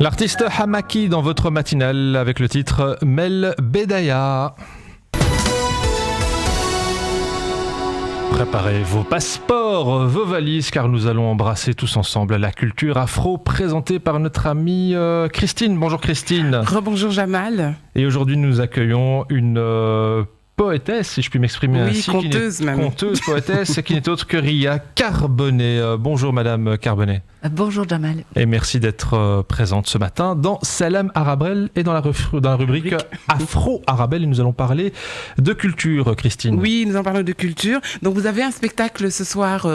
L'artiste Hamaki dans votre matinale avec le titre Mel Bedaya. Préparez vos passeports, vos valises, car nous allons embrasser tous ensemble la culture afro présentée par notre amie Christine. Bonjour Christine. Rebonjour Jamal. Et aujourd'hui nous accueillons une poétesse, si je puis m'exprimer ainsi. Conteuse même. Conteuse, poétesse, qui n'est autre que Ria Carbonet. Bonjour Madame Carbonet. Bonjour Jamal. Et merci d'être présente ce matin dans Salam Arabelle et dans la rubrique Afro Arabelle. Et nous allons parler de culture, Christine. Oui, nous en parlons de culture. Donc vous avez un spectacle ce soir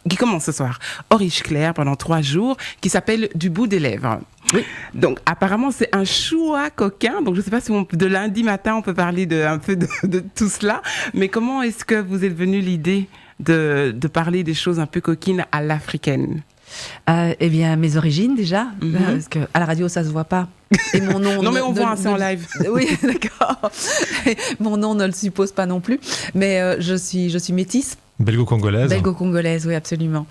qui commence ce soir au Riche Clair pendant 3 jours, qui s'appelle Du bout des lèvres. Oui. Donc apparemment c'est un choix coquin. Donc je ne sais pas si de lundi matin on peut parler un peu de tout cela. Mais comment est-ce que vous êtes venu l'idée de parler des choses un peu coquines à l'africaine? Eh bien, mes origines déjà, parce qu'à la radio ça se voit pas. Et mon nom. Non mais on voit, c'est en live. Oui, d'accord. Mon nom ne le suppose pas non plus. Mais je suis métisse. Belgo-congolaise. Belgo-congolaise, oui, absolument.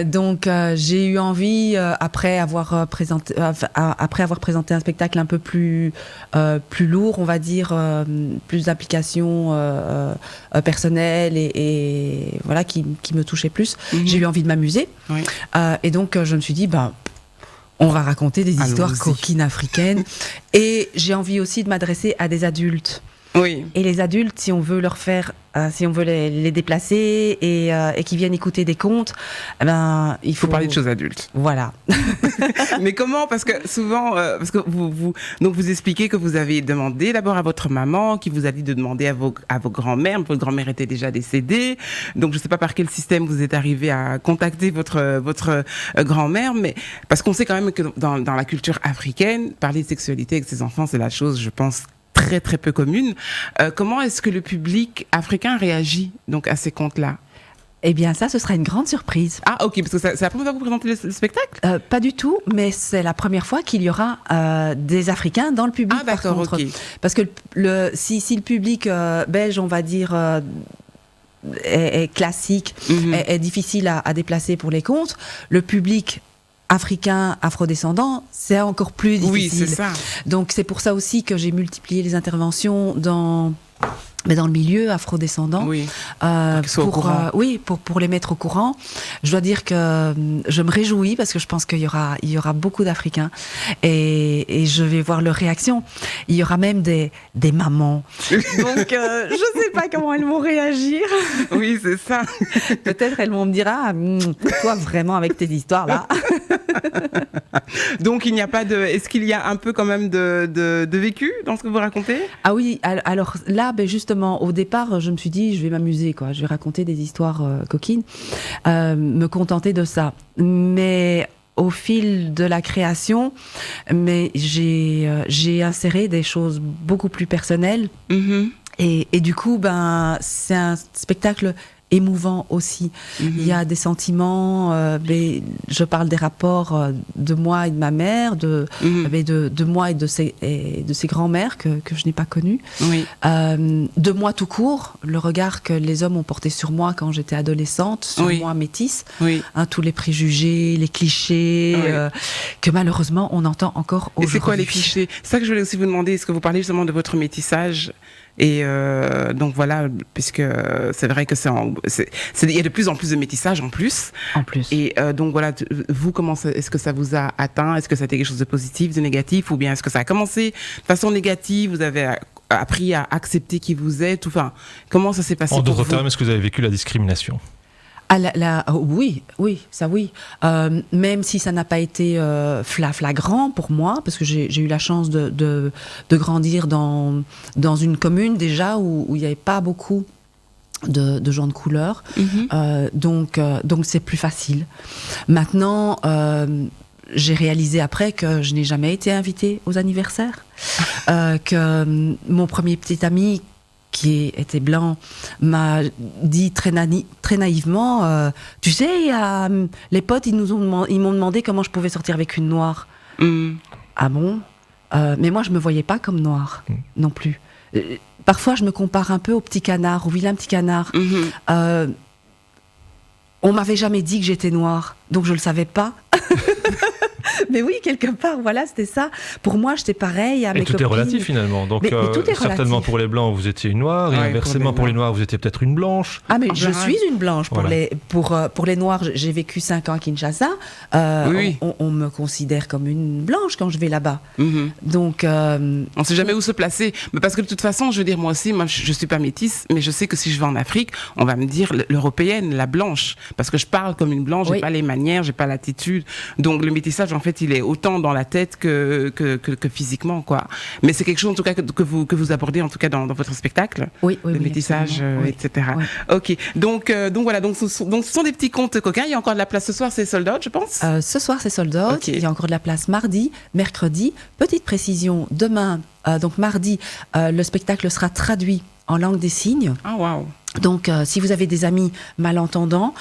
Donc, j'ai eu envie, après avoir présenté un spectacle un peu plus lourd, on va dire, plus d'applications personnelles et voilà, qui me touchaient plus, j'ai eu envie de m'amuser. Oui. Et donc, je me suis dit, on va raconter des histoires coquines africaines. Et j'ai envie aussi de m'adresser à des adultes. Oui. Et les adultes, si on veut leur faire, si on veut les déplacer et qu'ils viennent écouter des contes, il faut parler de choses adultes. Voilà. Mais comment? Parce que souvent, parce que vous expliquez que vous avez demandé d'abord à votre maman, qui vous a dit de demander à vos grands-mères. Votre grand-mère était déjà décédée, donc je ne sais pas par quel système vous êtes arrivé à contacter votre grand-mère, mais parce qu'on sait quand même que dans la culture africaine, parler de sexualité avec ses enfants, c'est la chose, je pense, très très peu commune. Comment est-ce que le public africain réagit donc à ces contes-là? Eh bien ça, ce sera une grande surprise. Ah ok, parce que c'est la première fois que vous présentez le spectacle? Pas du tout, mais c'est la première fois qu'il y aura des Africains dans le public. Ah d'accord, ok. Parce que si le public belge, on va dire, est classique, est difficile à déplacer pour les contes, le public africain, afrodescendant, c'est encore plus difficile. Oui, c'est ça. Donc c'est pour ça aussi que j'ai multiplié les interventions dans le milieu afrodescendant, oui. Pour les mettre au courant. Je dois dire que je me réjouis parce que je pense qu'il y aura beaucoup d'Africains et je vais voir leur réaction. Il y aura même des mamans. Donc je sais pas comment elles vont réagir. Oui, c'est ça. Peut-être elles vont me dire toi vraiment avec tes histoires là. Donc il n'y a pas est-ce qu'il y a un peu quand même de vécu dans ce que vous racontez? Ah oui, alors là justement au départ, je me suis dit, je vais m'amuser, quoi. Je vais raconter des histoires coquines, me contenter de ça. Mais au fil de la création, j'ai inséré des choses beaucoup plus personnelles. Et du coup, c'est un spectacle émouvant aussi. Il y a des sentiments, je parle des rapports de moi et de ma mère, de moi et de ses grands-mères que je n'ai pas connues, de moi tout court, le regard que les hommes ont porté sur moi quand j'étais adolescente, sur moi métisse, tous les préjugés, les clichés que malheureusement on entend encore aujourd'hui. Et c'est quoi les clichés? C'est ça que je voulais aussi vous demander, est-ce que vous parlez justement de votre métissage? Et donc voilà, puisque c'est vrai que il y a de plus en plus de métissage en plus. Et donc voilà, vous, est-ce que ça vous a atteint? Est-ce que ça a été quelque chose de positif, de négatif? Ou bien est-ce que ça a commencé de façon négative? Vous avez appris à accepter qui vous êtes? Enfin, comment ça s'est passé? En d'autres termes, est-ce que vous avez vécu la discrimination? Oui, ça oui. Même si ça n'a pas été flagrant pour moi, parce que j'ai eu la chance de grandir dans une commune déjà où il n'y avait pas beaucoup de gens de couleur. Donc c'est plus facile. Maintenant, j'ai réalisé après que je n'ai jamais été invitée aux anniversaires. Que mon premier petit ami, qui était blanc, m'a dit très naïvement, tu sais, les potes, ils m'ont demandé comment je pouvais sortir avec une noire. Ah bon? Mais moi, je me voyais pas comme noire non plus. Parfois, je me compare un peu au petit canard, au vilain petit canard. On m'avait jamais dit que j'étais noire, donc je le savais pas. Mais oui, quelque part, voilà, c'était ça. Pour moi, j'étais pareil à mes Et tout copines. est relatif finalement. Donc Mais tout est certainement relatif. pour les blancs, vous étiez une noire, et Ouais, inversement pour pour les les noirs, vous étiez peut-être une blanche. Ah, mais En je général. suis une blanche. Voilà. Pour les noirs, j'ai vécu 5 ans à Kinshasa. Oui. On me considère comme une blanche quand je vais là-bas. Mhm. Donc, On ne sait jamais où se placer. Mais parce que de toute façon, je veux dire, moi aussi, je suis pas métisse, mais je sais que si je vais en Afrique, on va me dire l'européenne, la blanche. Parce que je parle comme une blanche, j'ai Oui. pas les manières, j'ai pas l'attitude. Donc le métissage, en fait, il est autant dans la tête que physiquement, quoi. Mais c'est quelque chose, en tout cas, que vous abordez, en tout cas, dans votre spectacle. oui, Le métissage, absolument. Oui. etc. Oui. Ok. Donc voilà. Donc ce sont des petits contes coquins. Il y a encore de la place ce soir, c'est sold out, je pense. Ce soir, c'est sold out. Ok. Il y a encore de la place mardi, mercredi. Petite précision, demain, donc mardi, le spectacle sera traduit en langue des signes. Ah, waouh. Donc, si vous avez des amis malentendants,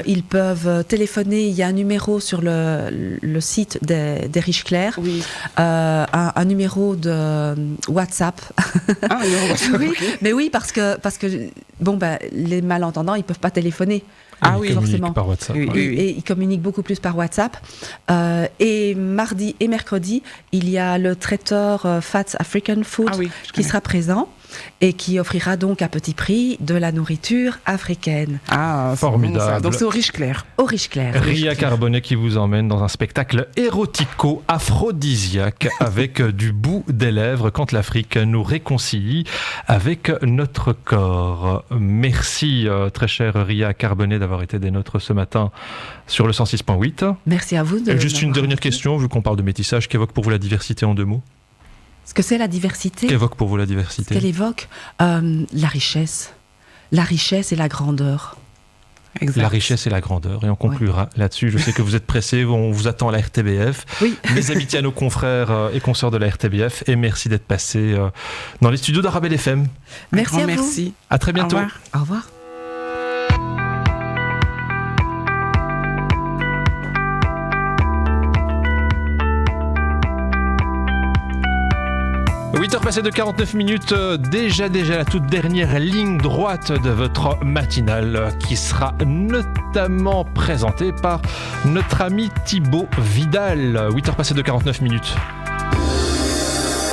ils peuvent téléphoner. Il y a un numéro sur le site des Riches Clairs, Oui. un numéro de WhatsApp. Ah, non, Oui, ok. mais oui, parce que bon, les malentendants, ils peuvent pas téléphoner. Ah Ils oui, communiquent forcément. par WhatsApp. Oui, ouais. oui. Et ils communiquent beaucoup plus par WhatsApp. Et mardi et mercredi, il y a le traiteur Fats African Food Ah oui, je qui connais. sera présent et qui offrira donc à petit prix de la nourriture africaine Ah, c'est Formidable. bon, ça. Donc c'est au Riche Clair. au Riche Clair. Ria Carbonnet qui vous emmène dans un spectacle érotico-aphrodisiaque avec du bout des lèvres quand l'Afrique nous réconcilie avec notre corps. Merci très chère Ria Carbonnet d'avoir été des nôtres ce matin sur le 106.8. Merci à vous. Juste une m'avoir dernière invité. question, vu qu'on parle de métissage, qu'évoque pour vous la diversité en 2 mots? Ce que c'est la diversité, Qu'évoque pour vous la ce diversité? qu'elle évoque, la richesse. La richesse et la grandeur. Exact. La richesse et la grandeur. Et on conclura là-dessus. Je sais que vous êtes pressés, on vous attend à la RTBF. Oui. Mes amitiés à nos confrères et consoeurs de la RTBF. Et merci d'être passés dans les studios d'Arabelle FM. Un Merci grand à vous. merci. À très bientôt. Au revoir. Au revoir. – 8h passées de 49 minutes, déjà la toute dernière ligne droite de votre matinale qui sera notamment présentée par notre ami Thibaut Vidal. 8h passées de 49 minutes.